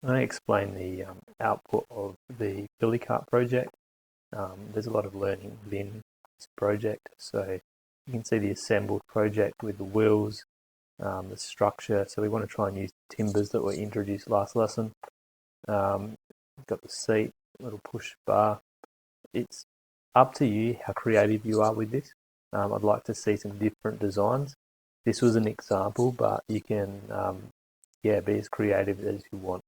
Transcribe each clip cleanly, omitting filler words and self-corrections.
I'm going to explain the output of the billy cart project. There's a lot of learning within this project. So you can see the assembled project with the wheels, the structure. So we want to try and use timbers that were introduced last lesson. We've got the seat, little push bar. It's up to you how creative you are with this. I'd like to see some different designs. This was an example, but you can be as creative as you want.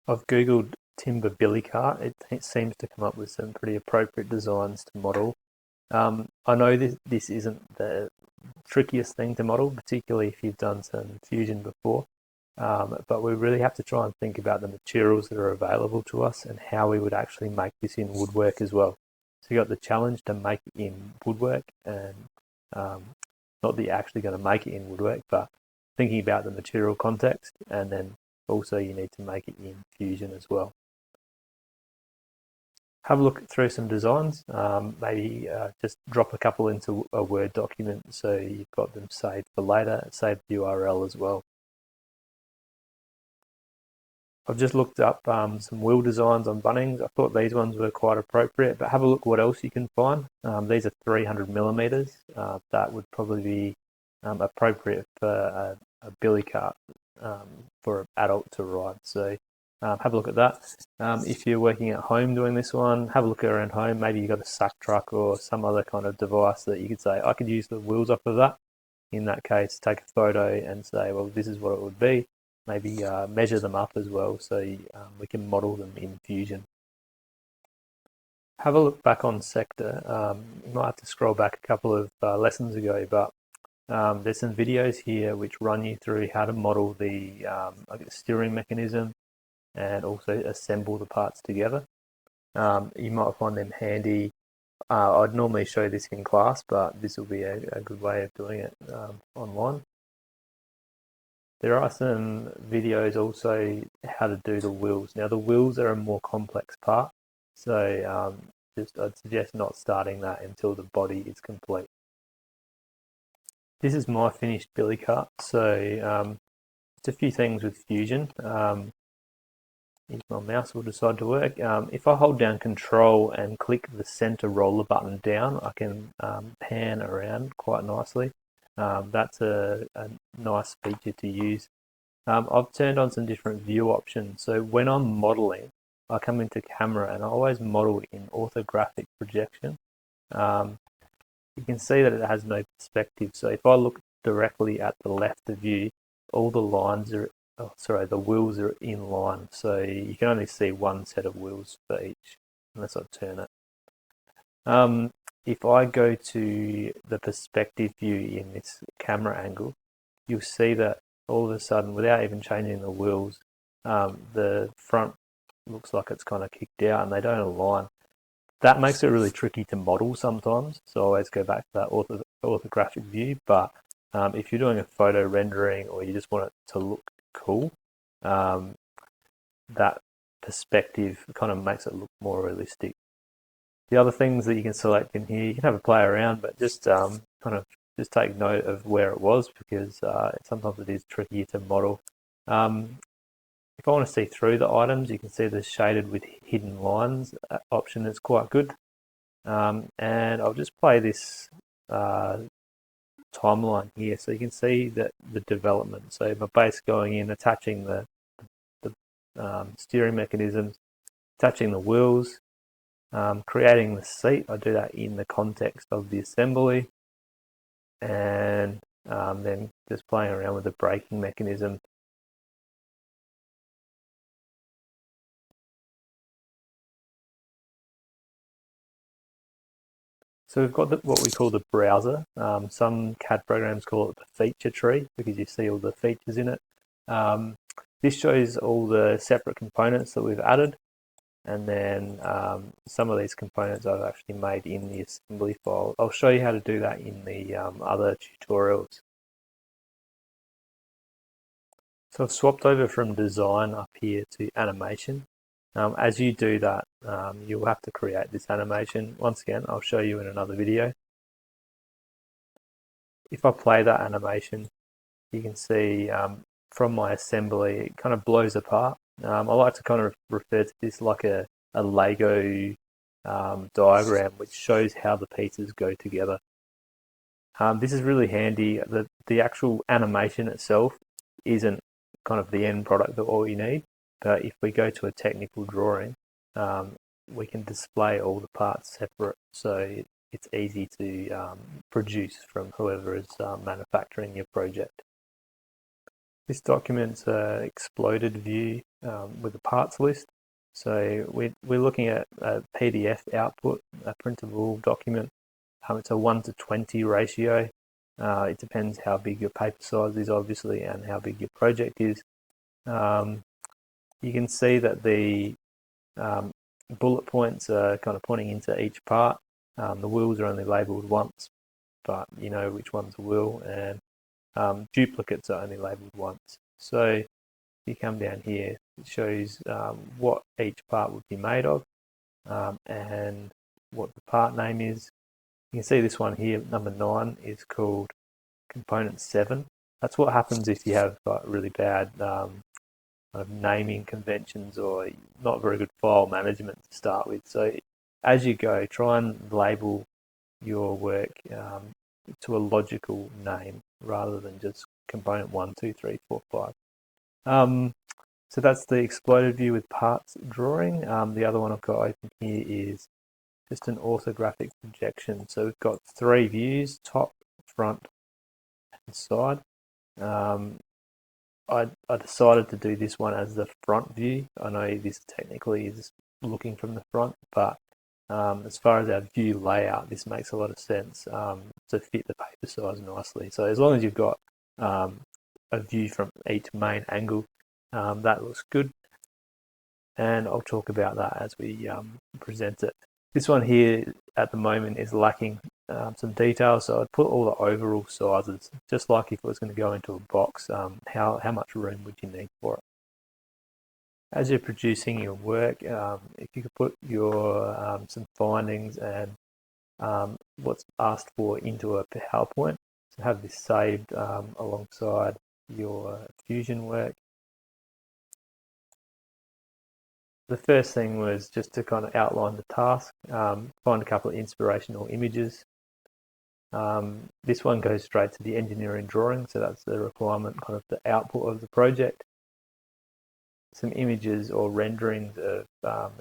I've googled timber billy cart. It seems to come up with some pretty appropriate designs to model. I know this isn't the trickiest thing to model, particularly if you've done some fusion before, but we really have to try and think about the materials that are available to us and how we would actually make this in woodwork as well. So you got the challenge to make it in woodwork, and not that you're actually going to make it in woodwork, but thinking about the material context, and then also you need to make it in fusion as well. Have a look through some designs, maybe just drop a couple into a Word document so you've got them saved for later, save the URL as well. I've just looked up some wheel designs on Bunnings. I thought these ones were quite appropriate, but have a look what else you can find. These are 300 millimeters. That would probably be appropriate for a billy cart for an adult to ride. So have a look at that. If you're working at home doing this one, have a look around home. Maybe you've got a sack truck or some other kind of device that you could say, I could use the wheels off of that. In that case, take a photo and say, well, this is what it would be. Maybe measure them up as well so we can model them in Fusion. Have a look back on Sector. You might have to scroll back a couple of lessons ago, but there's some videos here which run you through how to model the steering mechanism and also assemble the parts together. You might find them handy. I'd normally show this in class, but this will be a good way of doing it online. There are some videos also how to do the wheels. Now the wheels are a more complex part, so I'd suggest not starting that until the body is complete. This is my finished billy cart, so just a few things with Fusion. If my mouse will decide to work. If I hold down Control and click the center roller button down, I can pan around quite nicely. That's a nice feature to use. I've turned on some different view options. So when I'm modeling, I come into camera and I always model in orthographic projection. You can see that it has no perspective. So if I look directly at the left of you, all the lines are, the wheels are in line. So you can only see one set of wheels for each, unless I turn it. If I go to the perspective view in this camera angle, you'll see that all of a sudden, without even changing the wheels, the front looks like it's kind of kicked out and they don't align. That makes it really tricky to model sometimes, so I always go back to that orthographic view. But if you're doing a photo rendering or you just want it to look cool, that perspective kind of makes it look more realistic. The other things that you can select in here, you can have a play around, but just just take note of where it was, because sometimes it is tricky to model. If I want to see through the items, you can see the shaded with hidden lines option is quite good. And I'll just play this timeline here so you can see that the development. So my base going in, attaching the steering mechanisms, attaching the wheels, creating the seat. I do that in the context of the assembly, and then just playing around with the braking mechanism. So we've got what we call the browser. Some CAD programs call it the feature tree because you see all the features in it. This shows all the separate components that we've added, and then some of these components I've actually made in the assembly file. I'll show you how to do that in the other tutorials. So I've swapped over from design up here to animation. As you do that, you'll have to create this animation. Once again, I'll show you in another video. If I play that animation, you can see from my assembly, it kind of blows apart. I like to kind of refer to this like a Lego diagram, which shows how the pieces go together. This is really handy. The actual animation itself isn't kind of the end product of all you need, but if we go to a technical drawing, we can display all the parts separate, so it's easy to produce from whoever is manufacturing your project. This document's an exploded view with a parts list. So we're looking at a PDF output, a printable document. It's a 1:20 ratio. It depends how big your paper size is, obviously, and how big your project is. You can see that the bullet points are kind of pointing into each part. The wheels are only labelled once, but you know which one's a wheel, and duplicates are only labelled once. So if you come down here, it shows what each part would be made of and what the part name is. You can see this one here, number 9, is called component 7. That's what happens if you have really bad kind of naming conventions or not very good file management to start with. So as you go, try and label your work to a logical name rather than just component 1, 2, 3, 4, 5. So that's the exploded view with parts drawing. The other one I've got open here is just an orthographic projection. So we've got 3 views: top, front, and side. I decided to do this one as the front view. I know this technically is looking from the front, but as far as our view layout, this makes a lot of sense to fit the paper size nicely. So as long as you've got a view from each main angle, that looks good. And I'll talk about that as we present it. This one here at the moment is lacking some detail, so I'd put all the overall sizes, just like if it was going to go into a box, how much room would you need for it. As you're producing your work, if you could put your some findings and what's asked for into a PowerPoint, so have this saved alongside your Fusion work. The first thing was just to kind of outline the task, find a couple of inspirational images. This one goes straight to the engineering drawing, so that's the requirement, kind of the output of the project. Some images or renderings of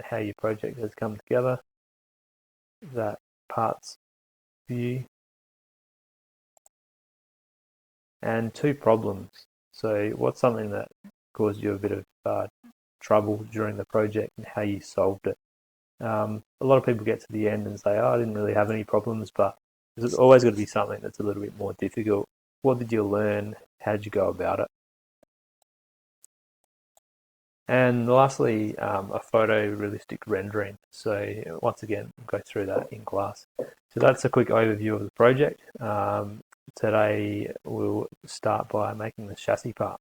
how your project has come together, that parts view, and 2 problems. So what's something that caused you a bit of trouble during the project and how you solved it. A lot of people get to the end and say, oh, I didn't really have any problems, but there's always got to be something that's a little bit more difficult. What did you learn? How did you go about it? And lastly, a photorealistic rendering. So once again, we'll go through that in class. So that's a quick overview of the project. Today we'll start by making the chassis part.